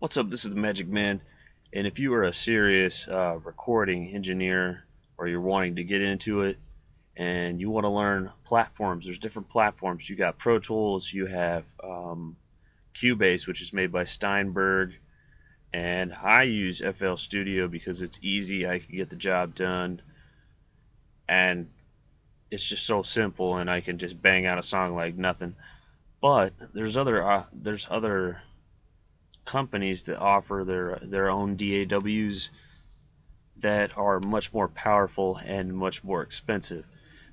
What's up? This is the Magic Man, and if you are a serious recording engineer or you're wanting to get into it and you want to learn platforms, there's different platforms. You got Pro Tools, you have Cubase, which is made by Steinberg, and I use FL Studio because it's easy. I can get the job done, and it's just so simple, and I can just bang out a song like nothing. But there's other companies that offer their own DAWs that are much more powerful and much more expensive.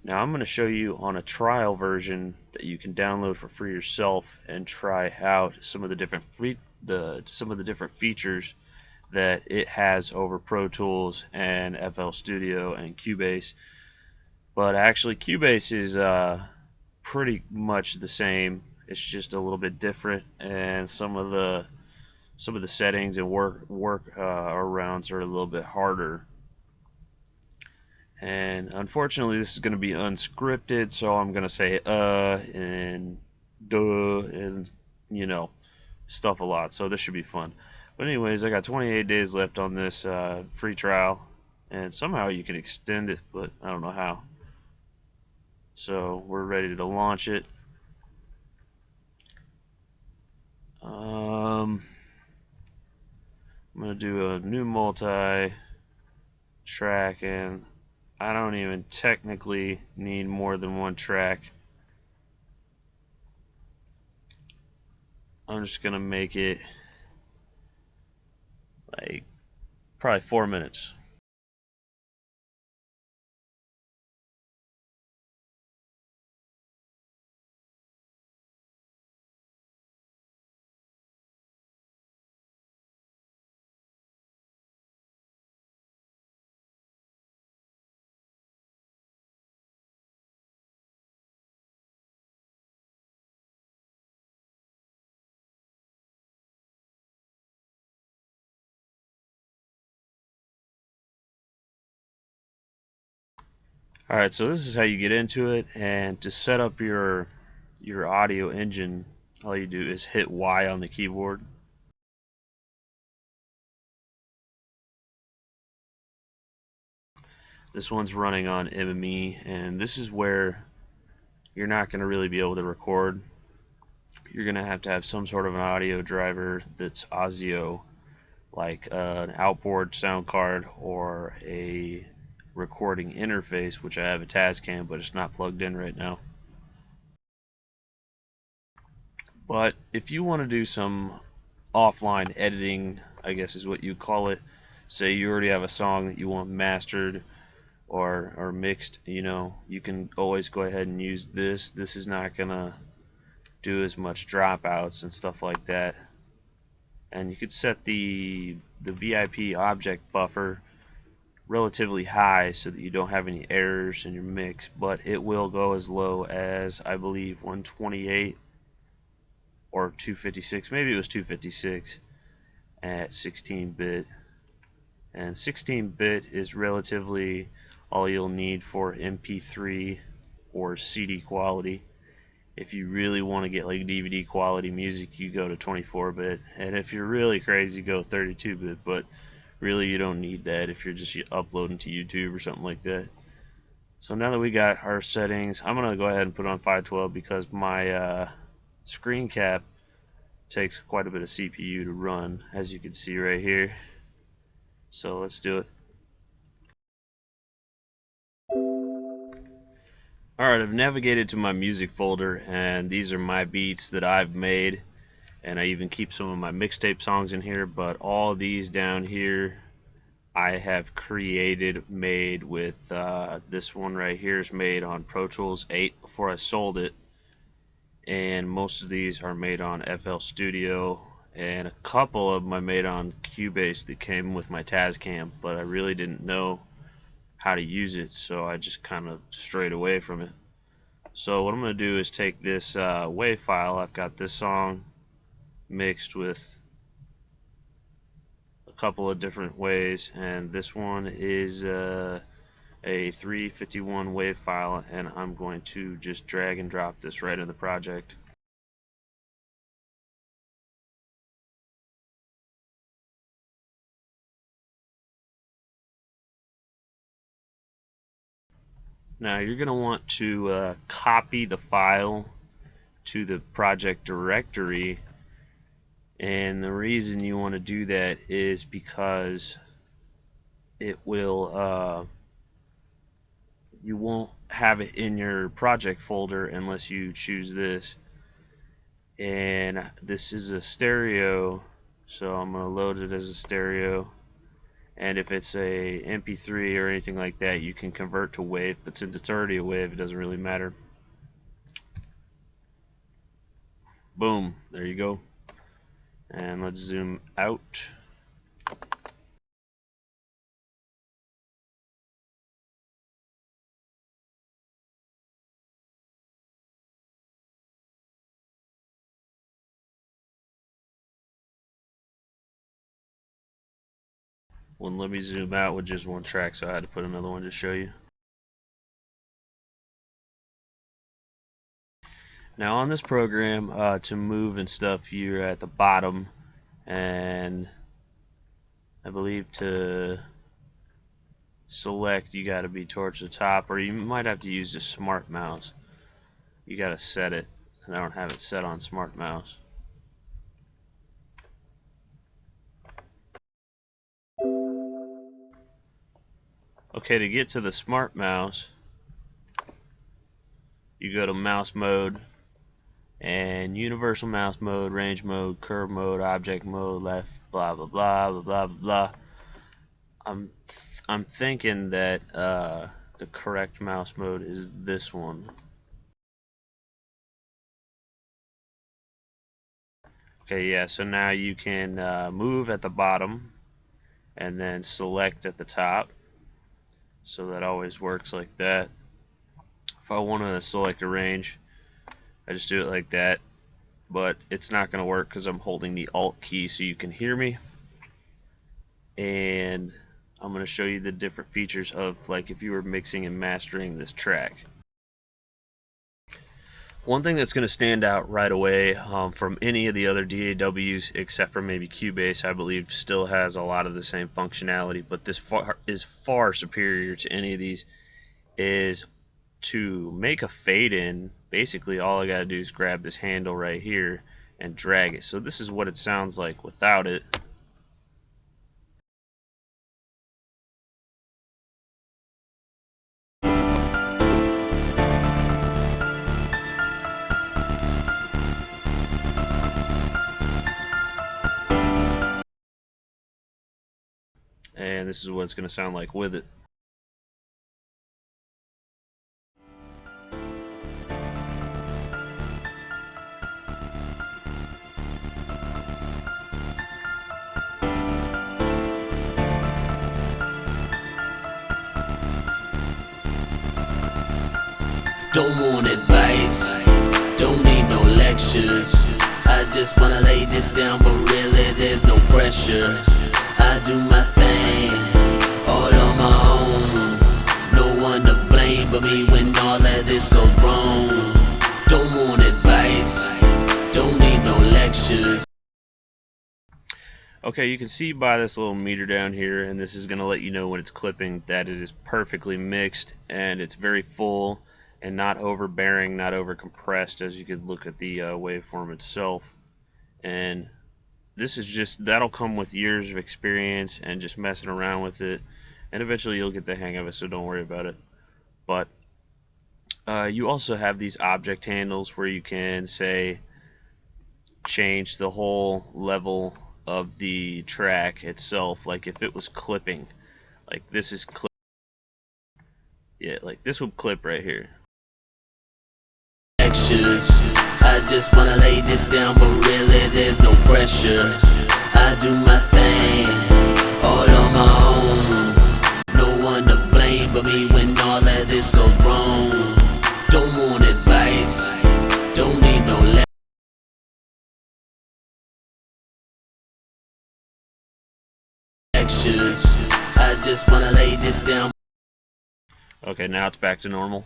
Now I'm going to show you on a trial version that you can download for free yourself and try out some of the different features that it has over Pro Tools and FL Studio and Cubase. But actually Cubase is pretty much the same. It's just a little bit different, and some of the settings and workarounds are a little bit harder. And unfortunately, this is going to be unscripted, so I'm going to say and duh and stuff a lot. So this should be fun. But anyways, I got 28 days left on this free trial, and somehow you can extend it, but I don't know how. So we're ready to launch it. I'm going to do a new multi-track, and I don't even technically need more than one track. I'm just going to make it like probably 4 minutes. Alright, so this is how you get into it, and to set up your audio engine, all you do is hit Y on the keyboard. This one's running on MME, and this is where you're not going to really be able to record. You're going to have some sort of an audio driver that's Audio, like an outboard sound card or a recording interface, which I have a Tascam, but it's not plugged in right now. But if you want to do some offline editing, I guess is what you call it, say you already have a song that you want mastered or mixed, you can always go ahead and use this. This is not gonna do as much dropouts and stuff like that. And you could set the VIP object buffer relatively high so that you don't have any errors in your mix, but it will go as low as, I believe, 128 or 256. Maybe it was 256 at 16-bit. And 16-bit is relatively all you'll need for MP3 or CD quality. If you really want to get like DVD quality music, you go to 24-bit, and if you're really crazy, go 32-bit. But really, you don't need that if you're just uploading to YouTube or something like that. So now that we got our settings, I'm gonna go ahead and put on 512 because my screen cap takes quite a bit of CPU to run, as you can see right here. So let's do it. Alright, I've navigated to my music folder, and these are my beats that I've made, and I even keep some of my mixtape songs in here, but all these down here I have made with this one right here is made on Pro Tools 8 before I sold it, and most of these are made on FL Studio, and a couple of them I made on Cubase that came with my Tascam, but I really didn't know how to use it, so I just kind of strayed away from it. So what I'm going to do is take this WAV file. I've got this song mixed with a couple of different ways, and this one is a 351 WAV file, and I'm going to just drag and drop this right in the project. Now you're going to want to copy the file to the project directory, and the reason you want to do that is because it will you won't have it in your project folder unless you choose this. And this is a stereo, so I'm going to load it as a stereo. And if it's a MP3 or anything like that, you can convert to WAV, but since it's already a WAV, it doesn't really matter. Boom, there you go. And let's zoom out. Wouldn't let me zoom out with just one track, so I had to put another one to show you. Now on this program, to move and stuff, you're at the bottom, and I believe to select you got to be towards the top, or you might have to use the smart mouse. You got to set it, and I don't have it set on smart mouse. Okay, to get to the smart mouse, you go to mouse mode, and universal mouse mode, range mode, curve mode, object mode, left, blah blah blah blah blah blah. I'm thinking that the correct mouse mode is this one. Okay, yeah, so now you can move at the bottom and then select at the top. So that always works like that. If I want to select a range, I just do it like that, but it's not going to work because I'm holding the Alt key so you can hear me. And I'm going to show you the different features of, like, if you were mixing and mastering this track. One thing that's going to stand out right away from any of the other DAWs, except for maybe Cubase, I believe still has a lot of the same functionality, but this is far superior to any of these, is to make a fade in. Basically all I gotta do is grab this handle right here and drag it. So this is what it sounds like without it. And this is what it's gonna sound like with it. Don't want advice, don't need no lectures. I just wanna lay this down, but really there's no pressure. I do my thing, all on my own. No one to blame but me when all of this goes wrong. Don't want advice, don't need no lectures. Okay, you can see by this little meter down here, and this is going to let you know when it's clipping, that it is perfectly mixed and it's very full and not overbearing, not over compressed, as you could look at the waveform itself. And this is just, that'll come with years of experience and just messing around with it, and eventually you'll get the hang of it, so don't worry about it. But you also have these object handles where you can, say, change the whole level of the track itself. Like if it was clipping, like this is clip, yeah, like this would clip right here. I just wanna lay this down, but really there's no pressure. I do my thing, all on my own. No one to blame but me when all of this goes wrong. Don't want advice, don't need no lectures. I just wanna lay this down. Okay, now it's back to normal.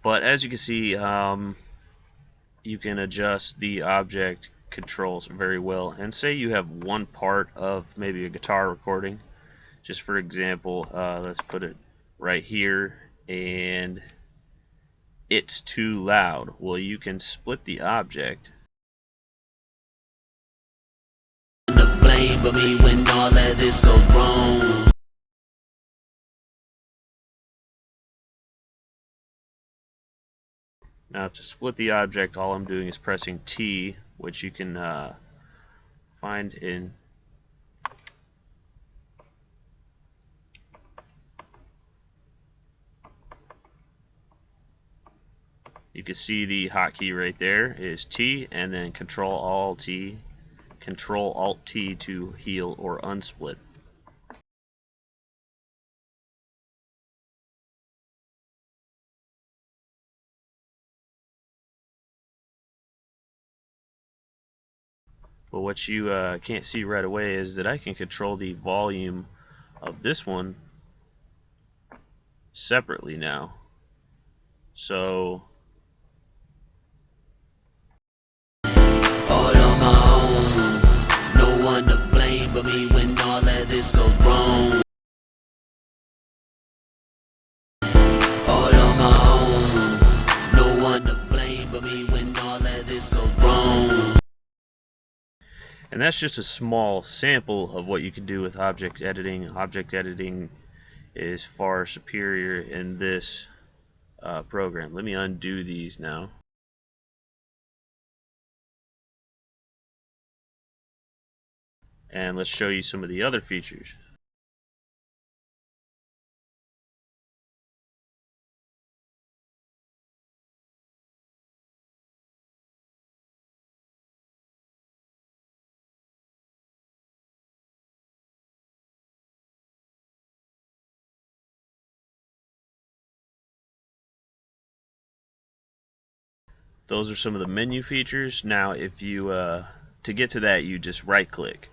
But as you can see, you can adjust the object controls very well. And say you have one part of maybe a guitar recording. Just for example, let's put it right here, and it's too loud. Well, you can split the object. The blame for me when all of this goes wrong. Now to split the object, all I'm doing is pressing T, which you can find in you can see the hotkey right there is T, and then Control Alt T to heal or unsplit. But what you can't see right away is that I can control the volume of this one separately now. So All on my own. No one to blame but me when all of this goes wrong. All on my own. No one to blame but me when all of this goes wrong. and that's just a small sample of what you can do with object editing. Object editing is far superior in this program. Let me undo these now. And let's show you some of the other features. Those are some of the menu features. Now if you to get to that, you just right click.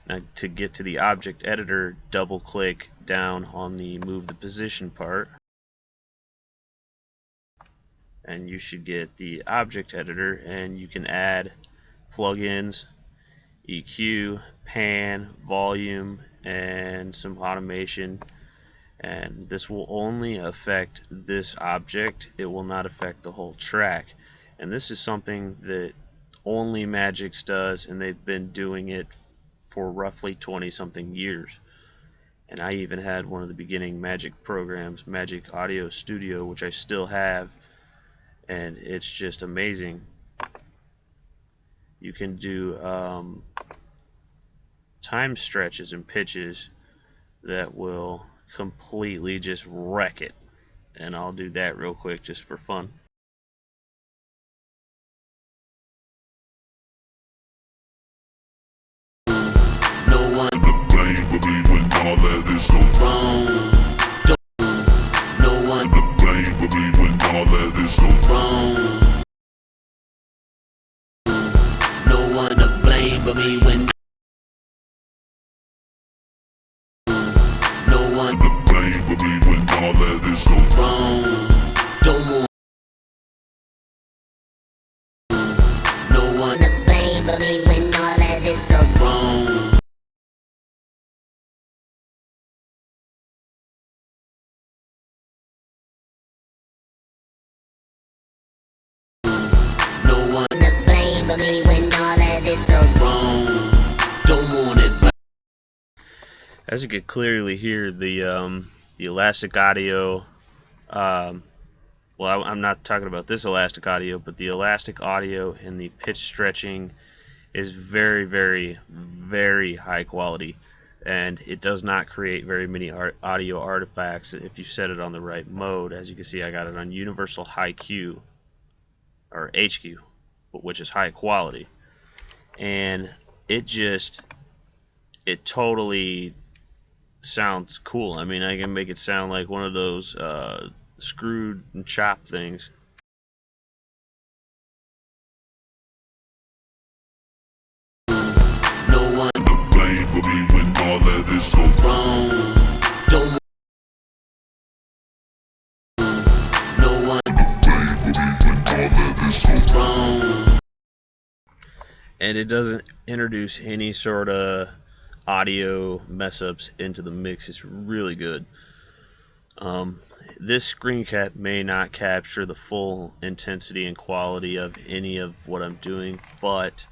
Now to get to the object editor, double click down on the move the position part, and you should get the object editor, and you can add plugins, EQ, pan, volume, and some automation. And this will only affect this object. It will not affect the whole track. And this is something that only Magix does, and they've been doing it for roughly 20 something years. And I even had one of the beginning Magix programs, Magix Audio Studio, which I still have, and it's just amazing. You can do time stretches and pitches that will completely just wreck it, and I'll do that real quick just for fun. No one to blame but me when all of this goes wrong. No one to blame but me when all of this goes wrong. No one to blame but me when. No one to blame but me when all of this goes wrong. Don't want. No one to blame but me when all of this goes wrong. No one to blame but me when all of this goes wrong. Don't want it back. As you can clearly hear, the elastic audio. Well, I'm not talking about this elastic audio, but the elastic audio and the pitch stretching is very, very, very high quality, and it does not create very many audio artifacts if you set it on the right mode. As you can see, I got it on Universal High Q, or HQ, which is high quality, and it totally sounds cool. I mean, I can make it sound like one of those screwed and chopped things. No one to blame but me when all of this goes wrong. Don't. No one to blame but me when all of this goes wrong. And it doesn't introduce any sort of audio mess ups into the mix. It's really good. Um, this screen cap may not capture the full intensity and quality of any of what I'm doing, but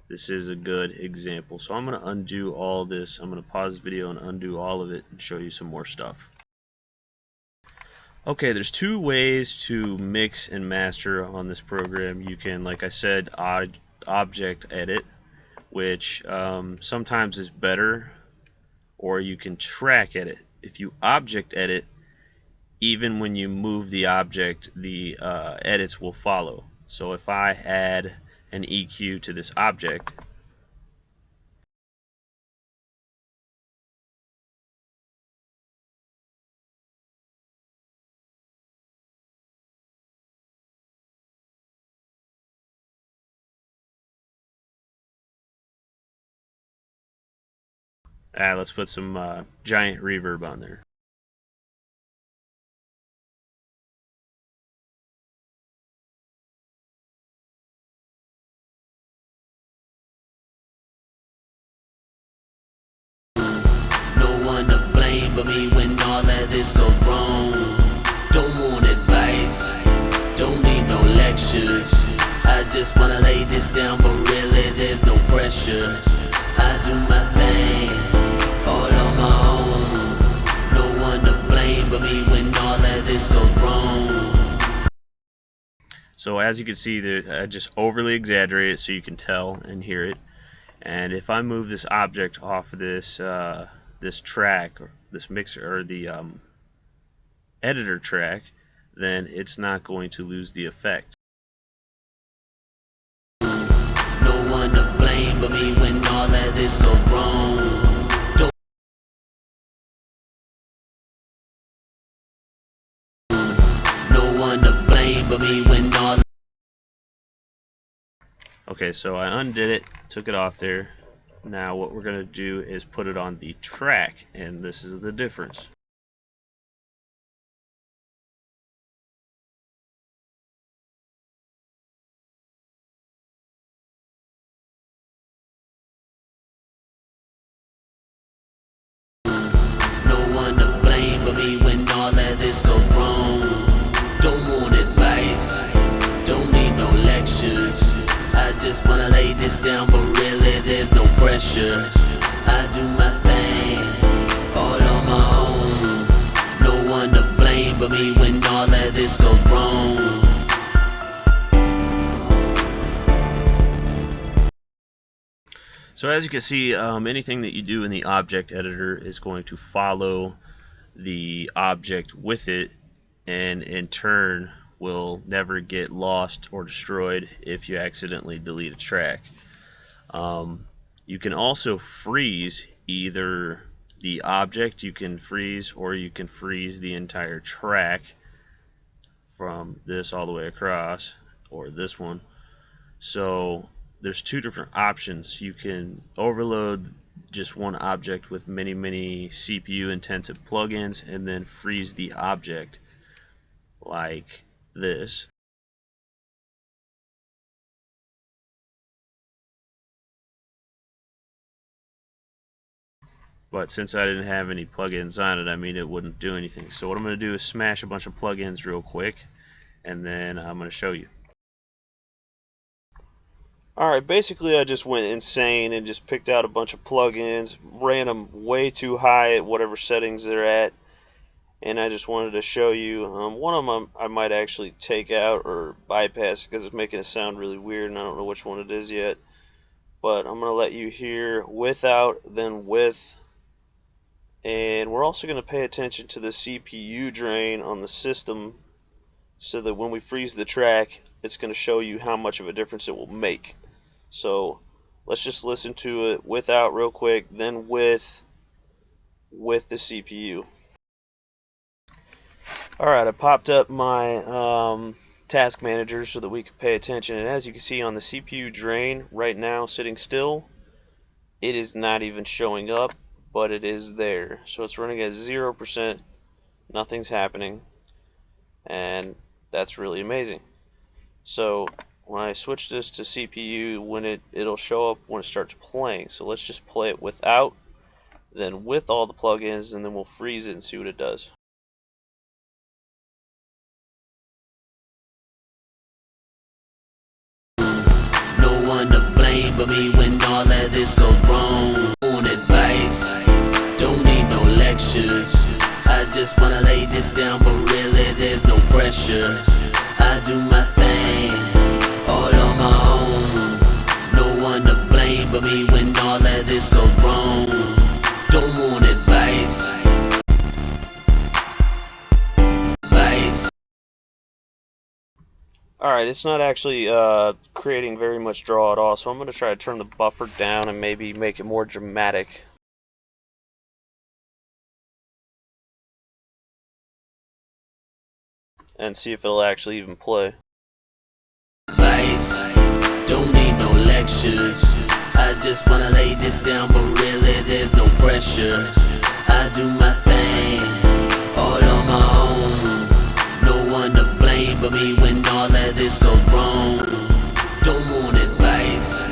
this is a good example. So I'm going to undo all this. I'm going to pause the video and undo all of it and show you some more stuff. Okay, there's two ways to mix and master on this program. You can, like I said, object edit, which sometimes is better, or you can track edit. If you object edit, even when you move the object, the edits will follow. So if I add an EQ to this object, let's put some giant reverb on there. No one to blame but me when all of this goes wrong. Don't want advice, don't need no lectures. I just wanna lay this down, but really there's no pressure. I do my thing, all on my own. No one to blame but me when all of this goes wrong. So as you can see, I just overly exaggerate it so you can tell and hear it. And if I move this object off of this this track, or this mixer, or the editor track, then it's not going to lose the effect. No one to blame but me when all of this goes wrong. No one to blame but me when all. Okay, so I undid it, took it off there. Now what we're going to do is put it on the track, and this is the difference. No one to blame but me when all of this goes wrong. Don't want advice, don't need no lectures. I just wanna lay this down, but really there's no pressure. I do my thing, all on my own. No one to blame but me when all of this goes wrong. So as you can see, anything that you do in the object editor is going to follow the object with it, and in turn will never get lost or destroyed if you accidentally delete a track. You can also freeze either the object, you can freeze, or you can freeze the entire track from this all the way across, or this one. So there's two different options. You can overload just one object with many CPU intensive plugins and then freeze the object like this. But since I didn't have any plugins on it, I mean, it wouldn't do anything. So what I'm going to do is smash a bunch of plugins real quick, and then I'm going to show you. Alright, basically I just went insane and just picked out a bunch of plugins, ran them way too high at whatever settings they're at, and I just wanted to show you. One of them I might actually take out or bypass because it's making it sound really weird, and I don't know which one it is yet. But I'm going to let you hear without, then with. And we're also going to pay attention to the CPU drain on the system so that when we freeze the track, it's going to show you how much of a difference it will make. So let's just listen to it without real quick, then with the CPU. Alright, I popped up my task manager so that we can pay attention, and as you can see on the CPU drain right now sitting still, it is not even showing up, but it is there. So it's running at 0%, nothing's happening, and that's really amazing. So when I switch this to CPU, when it'll show up when it starts playing. So let's just play it without, then with all the plugins, and then we'll freeze it and see what it does. one to blame but me when all of this goes wrong. On advice, don't need no lectures. I just wanna lay this down, but really there's no pressure. I do my thing, all on my own. No one to blame but me when all of this goes wrong. Don't want advice. Alright, it's not actually creating very much draw at all, so I'm going to try to turn the buffer down and maybe make it more dramatic. And see if it'll actually even play. Advice, don't need no lectures. I just wanna lay this down, but really there's no pressure. I do my thing, all on my own. No one to blame but me when all of this goes wrong. Don't want advice,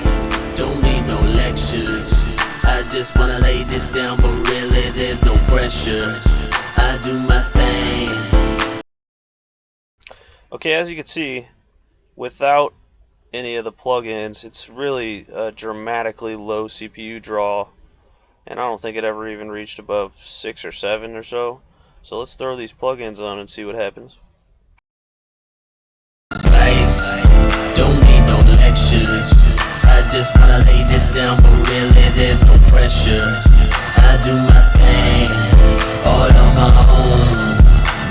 don't need no lectures. I just wanna lay this down, but really there's no pressure. I do my thing. Okay, as you can see, without any of the plugins, it's really a dramatically low CPU draw, and I don't think it ever even reached above 6 or 7 or so. So let's throw these plugins on and see what happens. Advice, don't need no lectures. I just wanna lay this down, but really there's no pressure. I do my thing, all on my own.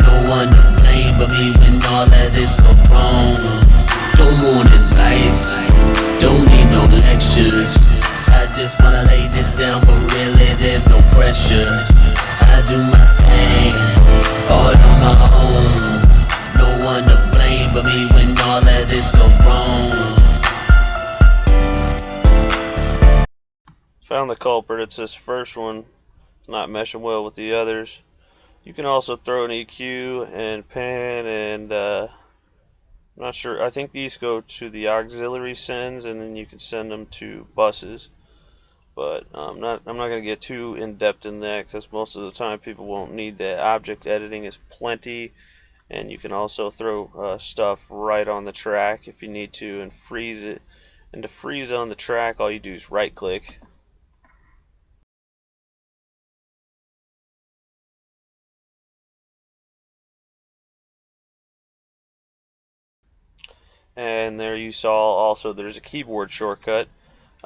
No one to blame but me when all of this goes wrong. Don't want advice, don't need no lectures. I just wanna lay this down, but really there's no pressure. I do my thing, all on my own. No one to blame but me when all of this goes wrong. Found the culprit. It's this first one, not meshing well with the others. You can also throw an EQ and pan and I'm not sure. I think these go to the auxiliary sends, and then you can send them to buses. But I'm not going to get too in depth in that because most of the time people won't need that. Object editing is plenty, and you can also throw stuff right on the track if you need to and freeze it. And to freeze on the track, all you do is right click. And there you saw also there's a keyboard shortcut.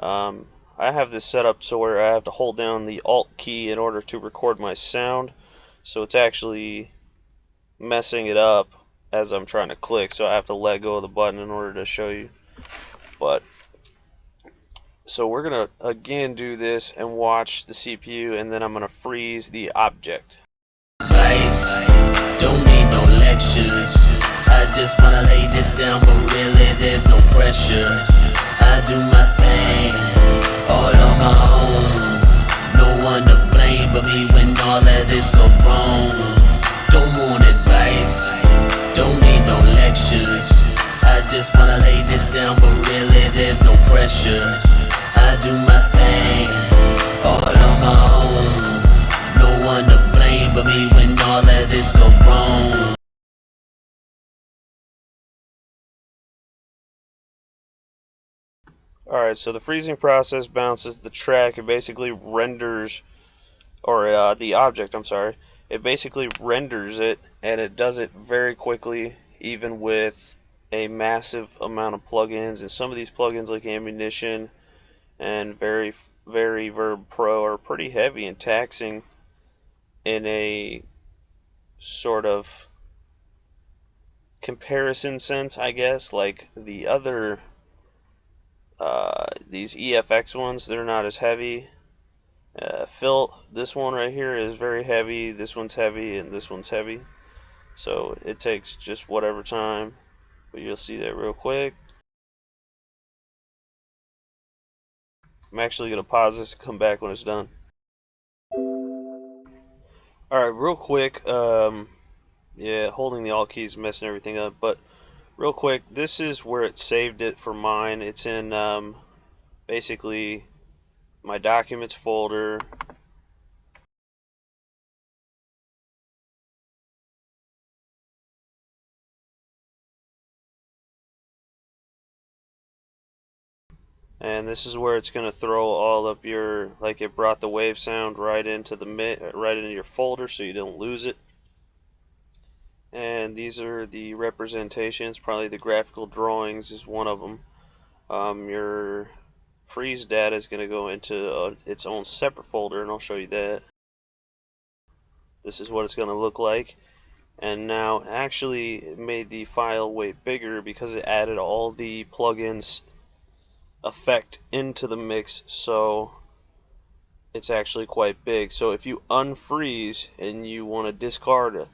I have this set up so where I have to hold down the Alt key in order to record my sound, so it's actually messing it up as I'm trying to click, so I have to let go of the button in order to show you. But so we're gonna again do this and watch the CPU, and then I'm gonna freeze the object. Advice, don't need no lectures. I just wanna lay this down, but really there's no pressure. I do my thing, all on my own. No one to blame but me when all of this goes wrong. Don't want advice, don't need no lectures. I just wanna lay this down, but really there's no pressure. I do my thing, all on my own. No one to blame but me when all of this goes wrong. Alright, so the freezing process bounces the track. It basically renders, or the object, I'm sorry. It basically renders it, and it does it very quickly, even with a massive amount of plugins. And some of these plugins, like Ammunition and Very Verb Pro, are pretty heavy and taxing in a sort of comparison sense, I guess. Like the other these EFX ones, they're not as heavy. This one right here is very heavy, this one's heavy, and this one's heavy. So it takes just whatever time, but you'll see that real quick. I'm actually going to pause this and come back when it's done. Alright, real quick, yeah, holding the Alt key is messing everything up, but real quick, this is where it saved it for mine. It's in basically my documents folder. And this is where it's going to throw all of your, like it brought the wave sound right into your folder so you don't lose it. And these are the representations, probably the graphical drawings is one of them. Your freeze data is going to go into its own separate folder, and I'll show you that. This is what it's going to look like. And now actually it made the file way bigger because it added all the plugins effect into the mix, so it's actually quite big. So if you unfreeze and you want to discard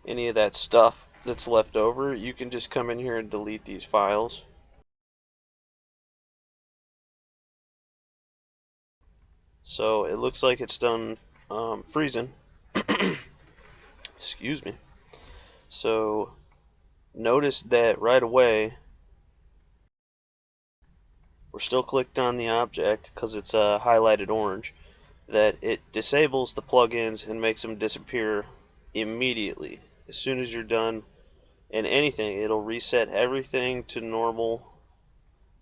any of that stuff that's left over, you can just come in here and delete these files. So it looks like it's done freezing. Excuse me. So notice that right away we're still clicked on the object because it's highlighted orange, that it disables the plugins and makes them disappear immediately. As soon as you're done in anything, it'll reset everything to normal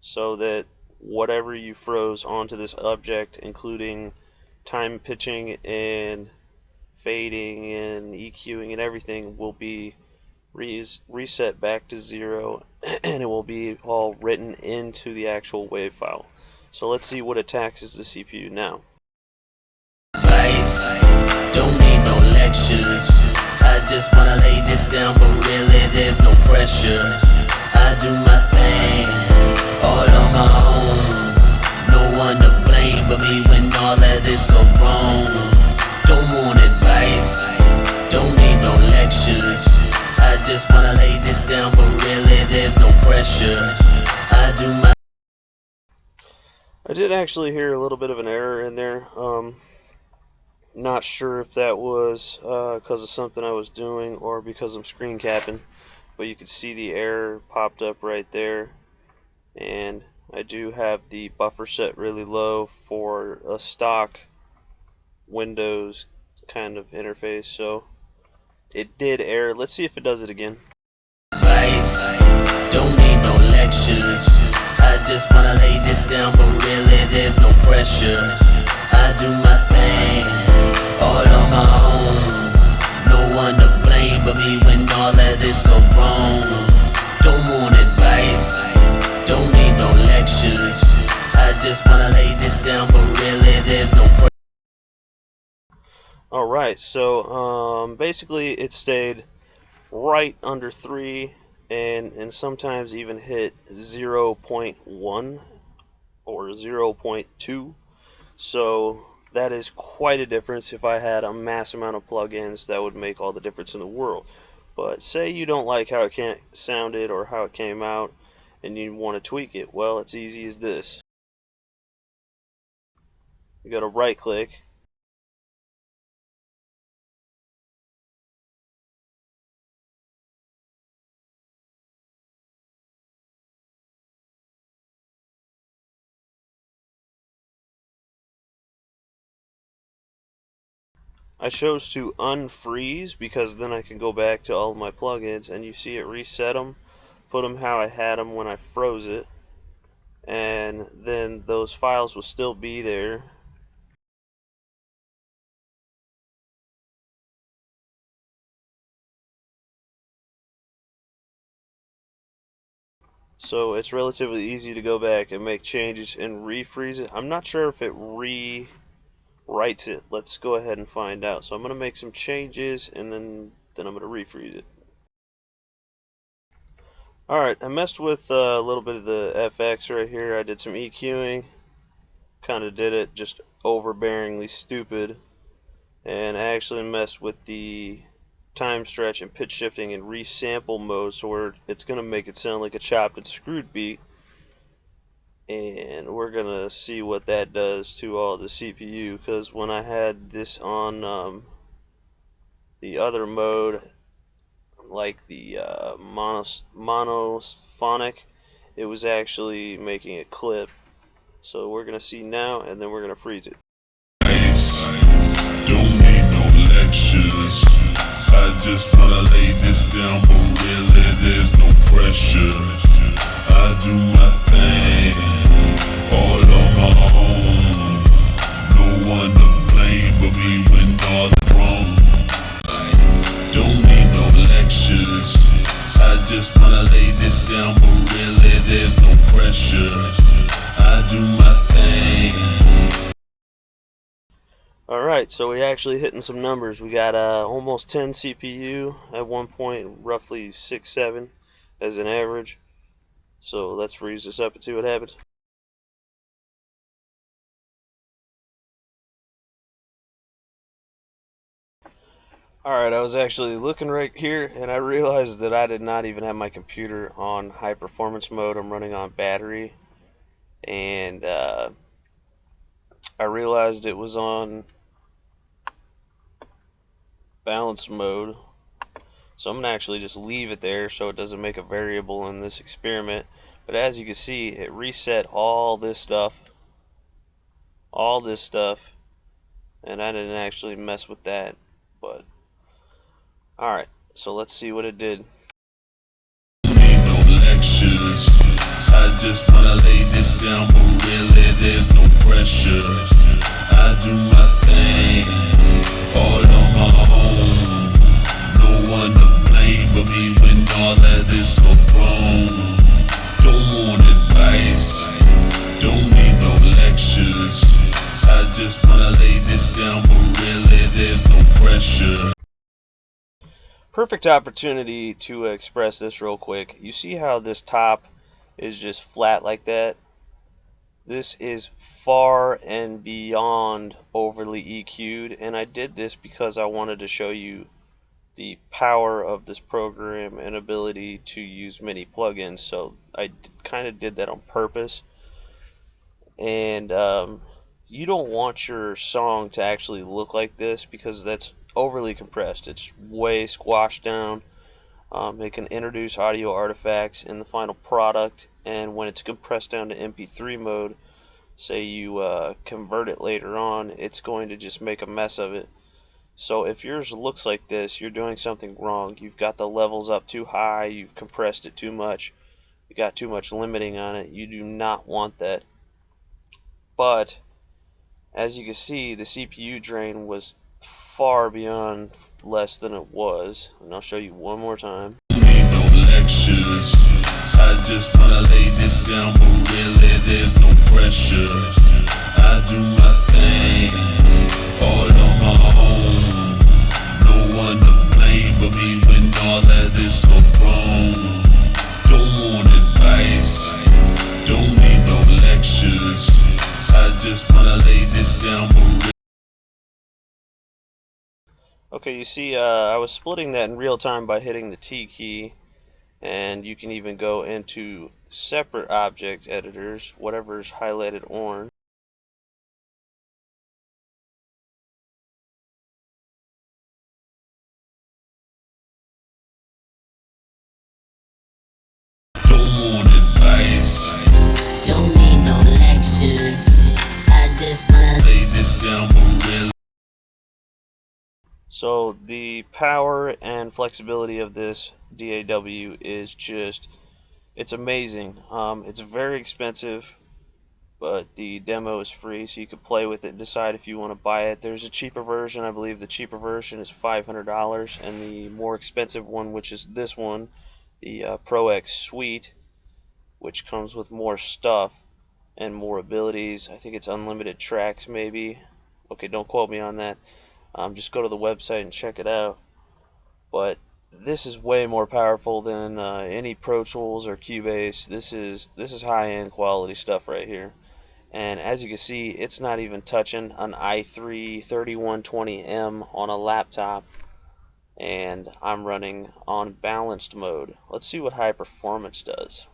so that whatever you froze onto this object, including time pitching and fading and EQing and everything, will be reset back to 0, and it will be all written into the actual wave file. So let's see what it taxes the CPU now. Don't need no lectures. I just wanna lay this down, but really there's no pressure. I do my thing, all on my own. No one to blame but me when all of this goes wrong. Don't want advice, don't need no lectures. I just wanna lay this down, but really there's no pressure. I do my. I did actually hear a little bit of an error in there. Not sure if that was because of something I was doing or because I'm screen capping, but you can see the error popped up right there. And I do have the buffer set really low for a stock Windows kind of interface, so it did error. Let's see if it does it again. Don't need no lectures. I just wanna lay this down, but really there's no pressure. I do my thing, all on my own. No one to blame but me when all of this goes wrong. Don't want advice, don't need no lectures. I just wanna lay this down, but really there's no pressure. Alright, so basically it stayed right under 3 and sometimes even hit 0.1 or 0.2. So that is quite a difference. If I had a mass amount of plugins, that would make all the difference in the world. But say you don't like how it sounded or how it came out and you want to tweak it, well, it's easy as this. You go to right click, I chose to unfreeze because then I can go back to all of my plugins and you see it reset them, put them how I had them when I froze it, and then those files will still be there. So it's relatively easy to go back and make changes and refreeze it. I'm not sure if it writes it. Let's go ahead and find out. So I'm going to make some changes and then I'm going to refreeze it. Alright, I messed with a little bit of the FX right here. I did some EQing. Kind of did it just overbearingly stupid. And I actually messed with the time stretch and pitch shifting in resample mode, so it's going to make it sound like a chopped and screwed beat. And we're gonna see what that does to all the CPU, because when I had this on the other mode, like the monophonic, it was actually making a clip. So we're gonna see now, and then we're gonna freeze it. Don't need no lectures. I just wanna lay this down, but really there's no pressure. I do my thing, all on my own. No one to blame but me when all is wrong. Don't need no lectures, I just wanna lay this down, but really there's no pressure. I do my thing. Alright, so we actually hitting some numbers. We got almost 10 CPU, at one point roughly 6, 7 as an average. So let's freeze this up and see what happens. Alright, I was actually looking right here and I realized that I did not even have my computer on high performance mode. I'm running on battery, and I realized it was on balanced mode. So I'm going to actually just leave it there so it doesn't make a variable in this experiment. But as you can see, it reset all this stuff, and I didn't actually mess with that. But alright, so let's see what it did. Need no lectures, I just wanna lay this down, but really there's no pressure. I do my thing, all on my own. No one to blame but me when all of this goes wrong. Don't want advice, don't need no lectures. I just wanna lay this down, but really there's no pressure. Perfect opportunity to express this real quick. You see how this top is just flat like that? This is far and beyond overly EQ'd, and I did this because I wanted to show you the power of this program and ability to use many plugins. So I kind of did that on purpose. And you don't want your song to actually look like this because that's overly compressed. It's way squashed down. It can introduce audio artifacts in the final product, and when it's compressed down to MP3 mode, say you convert it later on, it's going to just make a mess of it. So if yours looks like this, you're doing something wrong. You've got the levels up too high, you've compressed it too much, you got too much limiting on it. You do not want that. But as you can see, the CPU drain was far beyond less than it was, and I'll show you one more time. Need no lectures, I just wanna lay this down, but really there's no pressure. I do my thing, all on my own. No one to blame but me when all of this goes wrong. Don't want advice, don't need no lectures. I just wanna lay this down, but really. Okay, you see, I was splitting that in real time by hitting the T key, and you can even go into separate object editors, whatever's highlighted orange. Don't want advice, Don't need no lectures. I just wanna lay this down, but really. So the power and flexibility of this DAW is just, it's amazing. It's very expensive, but the demo is free, so you can play with it and decide if you want to buy it. There's a cheaper version. I believe the cheaper version is $500, and the more expensive one, which is this one, the Pro X Suite, which comes with more stuff and more abilities. I think it's unlimited tracks, maybe. Okay, don't quote me on that. Just go to the website and check it out. But this is way more powerful than any Pro Tools or Cubase. This is high-end quality stuff right here. And as you can see, it's not even touching an i3 3120M on a laptop, and I'm running on balanced mode. Let's see what high performance does.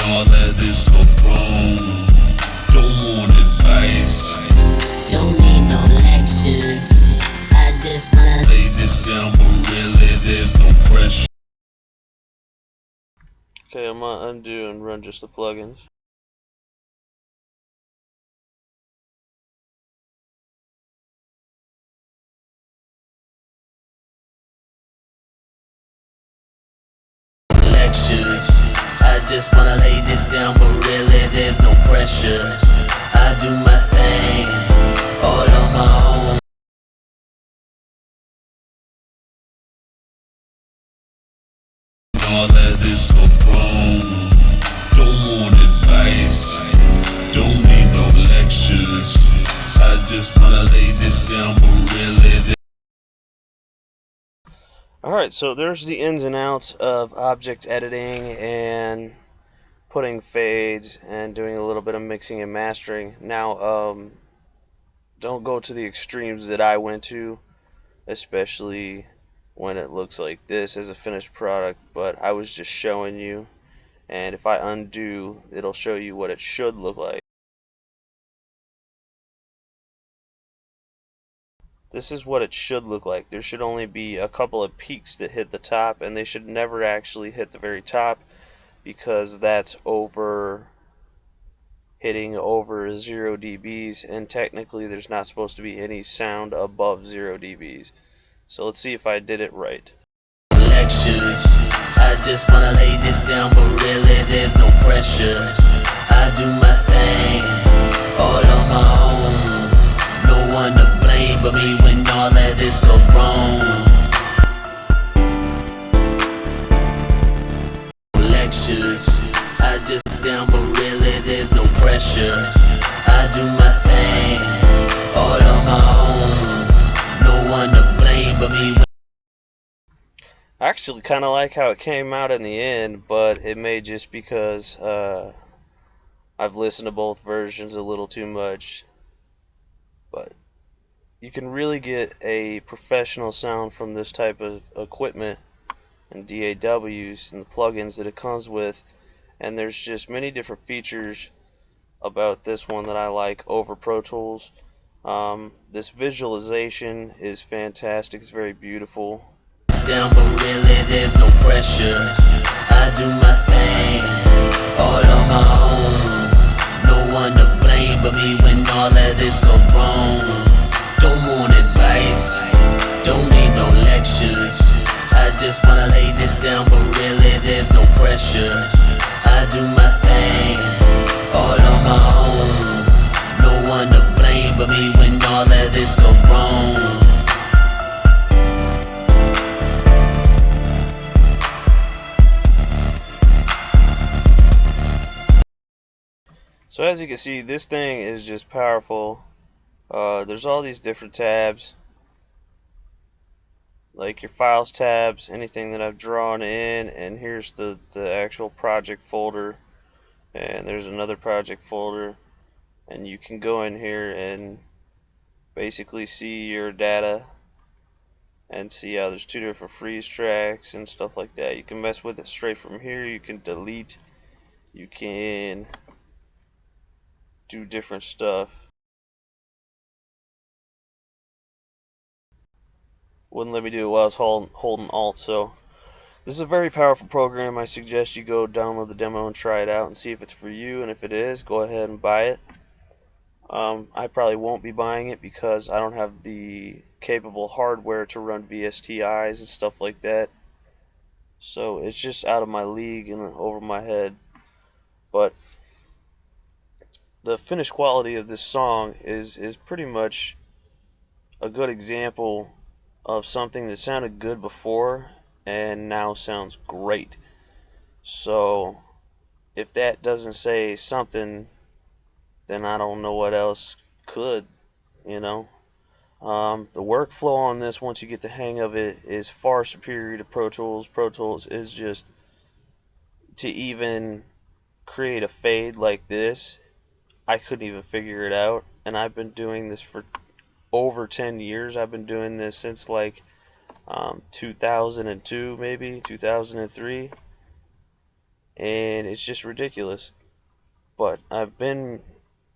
All of this goes wrong. Don't want advice, don't need no lectures. I just wanna lay this down, but really there's no pressure. Okay, I'm gonna undo and run just the plugins. lectures. just wanna lay this down, but really there's no pressure. I do my thing, all on my own. All that is so wrong. Don't want advice, don't need no lectures. I just wanna lay this down, but really. Alright, so there's the ins and outs of object editing and putting fades and doing a little bit of mixing and mastering. Now, don't go to the extremes that I went to, especially when it looks like this as a finished product, but I was just showing you, and if I undo, it'll show you what it should look like. This is what it should look like. There should only be a couple of peaks that hit the top, and they should never actually hit the very top, because that's hitting over 0 dBs, and technically there's not supposed to be any sound above 0 dBs. So let's see if I did it right. Lectures, I just wanna lay this down, but really there's no pressure. I do my thing, all on my own. No one to blame but me when all of this goes wrong. Lectures, I just down, but really there's no pressure. I do my thing, all on my own. No one to blame but me. I actually kind of like how it came out in the end, but it may just because I've listened to both versions a little too much. But you can really get a professional sound from this type of equipment and DAWs and the plugins that it comes with, and there's just many different features about this one that I like over Pro Tools. This visualization is fantastic. It's very beautiful. Down, but really there's no pressure. I do my thing, all on my own. No one to blame but me when all of this goes wrong. Don't want advice, don't need no lectures. I just wanna lay this down, but really there's no pressure. I do my thing, all on my own. No one to blame but me when all of this goes wrong. So as you can see, this thing is just powerful. There's all these different tabs, like your files tabs, anything that I've drawn in, and here's the actual project folder, and there's another project folder, and you can go in here and basically see your data and see how there's two different freeze tracks and stuff like that. You can mess with it straight from here. You can delete, you can do different stuff. Wouldn't let me do it while I was holding Alt. So this is a very powerful program. I suggest you go download the demo and try it out and see if it's for you, and if it is, go ahead and buy it. I probably won't be buying it because I don't have the capable hardware to run VSTIs and stuff like that, so it's just out of my league and over my head. But the finished quality of this song is pretty much a good example of something that sounded good before and now sounds great. So if that doesn't say something, then I don't know what else could, you know. The workflow on this, once you get the hang of it, is far superior to Pro Tools. Pro Tools is just, to even create a fade like this, I couldn't even figure it out, and I've been doing this for over 10 years. I've been doing this since like 2002, maybe 2003, and it's just ridiculous. But I've been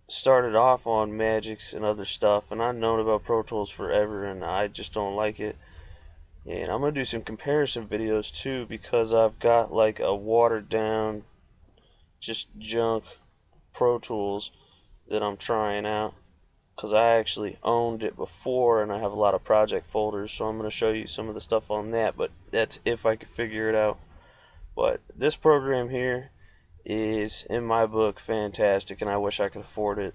started off on Magix and other stuff, and I've known about Pro Tools forever, and I just don't like it. And I'm gonna do some comparison videos too, because I've got like a watered down, just junk Pro Tools that I'm trying out, because I actually owned it before and I have a lot of project folders, so I'm going to show you some of the stuff on that, but that's if I could figure it out. But this program here is, in my book, fantastic, and I wish I could afford it.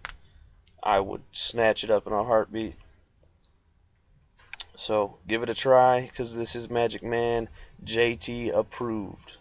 I would snatch it up in a heartbeat. So give it a try, because this is Magic Man JT approved.